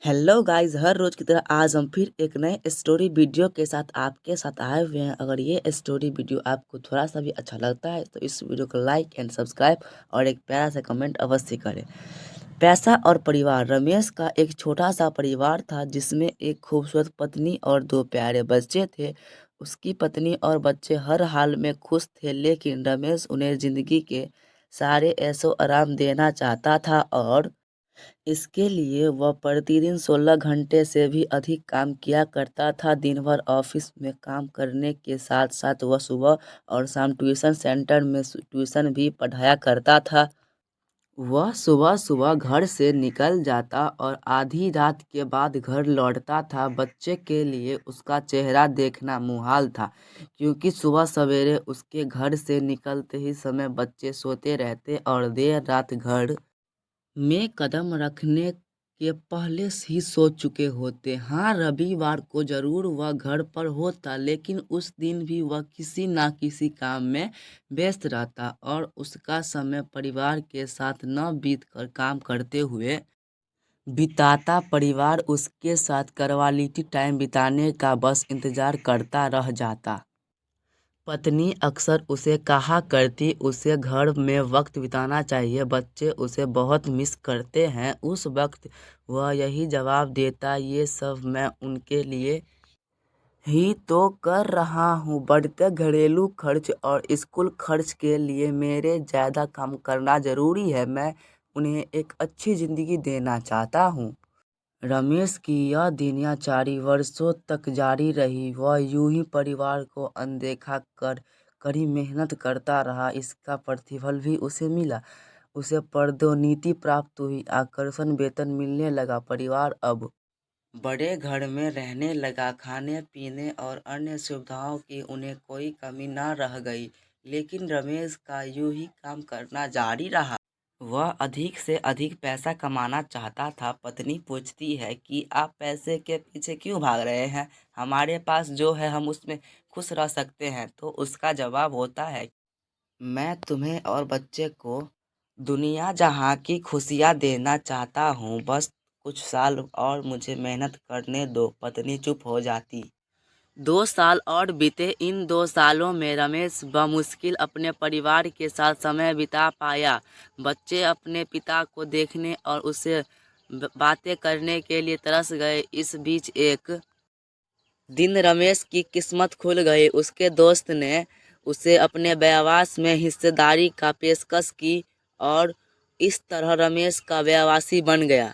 Hello guys, हर रोज की तरह आज हम फिर एक नए स्टोरी वीडियो के साथ आपके साथ आए हुए हैं। अगर ये स्टोरी वीडियो आपको थोड़ा सा भी अच्छा लगता है तो इस वीडियो को लाइक एंड सब्सक्राइब और एक प्यारा सा कमेंट अवश्य करें। पैसा और परिवार। रमेश का एक छोटा सा परिवार था जिसमें एक खूबसूरत पत्नी और दो प्यारे बच्चे थे। उसकी पत्नी और बच्चे हर हाल में खुश थे, लेकिन रमेश उन्हें जिंदगी के सारे ऐशो आराम देना चाहता था और इसके लिए वह प्रतिदिन 16 घंटे से भी अधिक काम किया करता था। दिन भर ऑफिस में काम करने के साथ साथ वह सुबह और शाम ट्यूशन सेंटर में ट्यूशन भी पढ़ाया करता था। वह सुबह सुबह घर से निकल जाता और आधी रात के बाद घर लौटता था। बच्चे के लिए उसका चेहरा देखना मुहाल था, क्योंकि सुबह सवेरे उसके घर से निकलते ही समय बच्चे सोते रहते और देर रात घर में कदम रखने के पहले ही सो चुके होते। हाँ, रविवार को जरूर वह घर पर होता, लेकिन उस दिन भी वह किसी ना किसी काम में व्यस्त रहता और उसका समय परिवार के साथ न बीत कर काम करते हुए बिताता। परिवार उसके साथ क्वालिटी टाइम बिताने का बस इंतजार करता रह जाता। पत्नी अक्सर उसे कहा करती, उसे घर में वक्त बिताना चाहिए, बच्चे उसे बहुत मिस करते हैं। उस वक्त वह यही जवाब देता, ये सब मैं उनके लिए ही तो कर रहा हूँ। बढ़ते घरेलू खर्च और स्कूल खर्च के लिए मेरे ज़्यादा काम करना ज़रूरी है। मैं उन्हें एक अच्छी ज़िंदगी देना चाहता हूँ। रमेश की यह दिनचर्या वर्षों तक जारी रही। वह यूं ही परिवार को अनदेखा कर कड़ी मेहनत करता रहा। इसका प्रतिफल भी उसे मिला। उसे पदोन्नति प्राप्त हुई, आकर्षण वेतन मिलने लगा। परिवार अब बड़े घर में रहने लगा। खाने पीने और अन्य सुविधाओं की उन्हें कोई कमी न रह गई। लेकिन रमेश का यूं ही काम करना जारी रहा। वह अधिक से अधिक पैसा कमाना चाहता था। पत्नी पूछती है कि आप पैसे के पीछे क्यों भाग रहे हैं? हमारे पास जो है हम उसमें खुश रह सकते हैं। तो उसका जवाब होता है, मैं तुम्हें और बच्चे को दुनिया जहां की खुशियां देना चाहता हूं। बस कुछ साल और मुझे मेहनत करने दो। पत्नी चुप हो जाती। 2 साल और बीते। इन 2 सालों में रमेश बमुश्किल अपने परिवार के साथ समय बिता पाया। बच्चे अपने पिता को देखने और उससे बातें करने के लिए तरस गए। इस बीच एक दिन रमेश की किस्मत खुल गई। उसके दोस्त ने उसे अपने व्यवसाय में हिस्सेदारी का पेशकश की और इस तरह रमेश का व्यवसायी बन गया।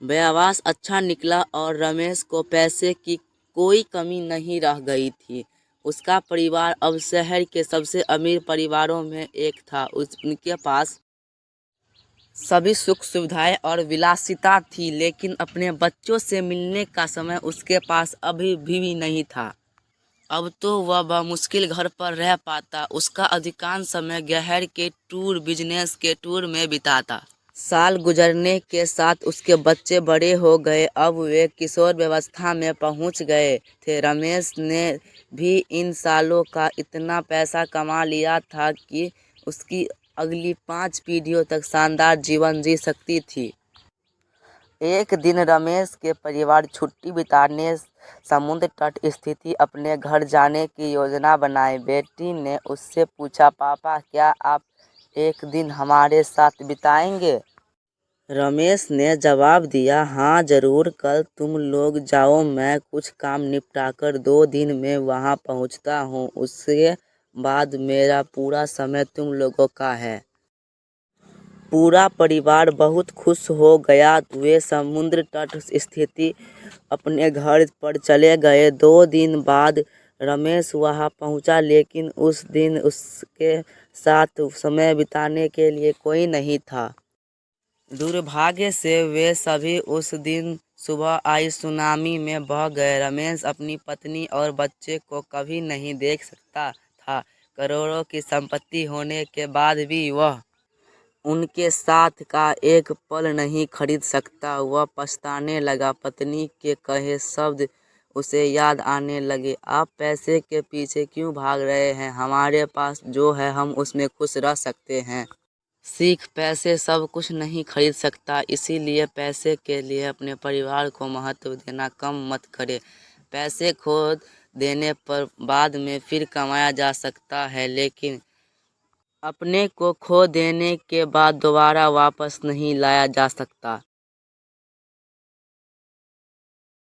व्यवसाय अच्छा निकला और रमेश को पैसे की कोई कमी नहीं रह गई थी। उसका परिवार अब शहर के सबसे अमीर परिवारों में एक था। उनके पास सभी सुख सुविधाएं और विलासिता थी, लेकिन अपने बच्चों से मिलने का समय उसके पास अभी भी नहीं था। अब तो वह बमुश्किल घर पर रह पाता। उसका अधिकांश समय शहर के टूर, बिजनेस के टूर में बिताता। साल गुजरने के साथ उसके बच्चे बड़े हो गए। अब वे किशोर व्यवस्था में पहुंच गए थे। रमेश ने भी इन सालों का इतना पैसा कमा लिया था कि उसकी अगली 5 पीढ़ियों तक शानदार जीवन जी सकती थी। एक दिन रमेश के परिवार छुट्टी बिताने समुद्र तट स्थित अपने घर जाने की योजना बनाई। बेटी ने उससे पूछा, पापा क्या आप एक दिन हमारे साथ बिताएंगे? रमेश ने जवाब दिया, हाँ जरूर, कल तुम लोग जाओ, मैं कुछ काम निपटाकर 2 दिन में वहाँ पहुँचता हूँ। उसके बाद मेरा पूरा समय तुम लोगों का है। पूरा परिवार बहुत खुश हो गया। वे समुद्र तट स्थित अपने घर पर चले गए। 2 दिन बाद रमेश वहाँ पहुँचा, लेकिन उस दिन उसके साथ समय बिताने के लिए कोई नहीं था। दुर्भाग्य से वे सभी उस दिन सुबह आई सुनामी में बह गए। रमेश अपनी पत्नी और बच्चे को कभी नहीं देख सकता था। करोड़ों की संपत्ति होने के बाद भी वह उनके साथ का एक पल नहीं खरीद सकता। वह पछताने लगा। पत्नी के कहे शब्द उसे याद आने लगे, आप पैसे के पीछे क्यों भाग रहे हैं? हमारे पास जो है हम उसमें खुश रह सकते हैं। सीख पैसे सब कुछ नहीं खरीद सकता, इसीलिए पैसे के लिए अपने परिवार को महत्व देना कम मत करें। पैसे खो देने पर बाद में फिर कमाया जा सकता है, लेकिन अपने को खो देने के बाद दोबारा वापस नहीं लाया जा सकता।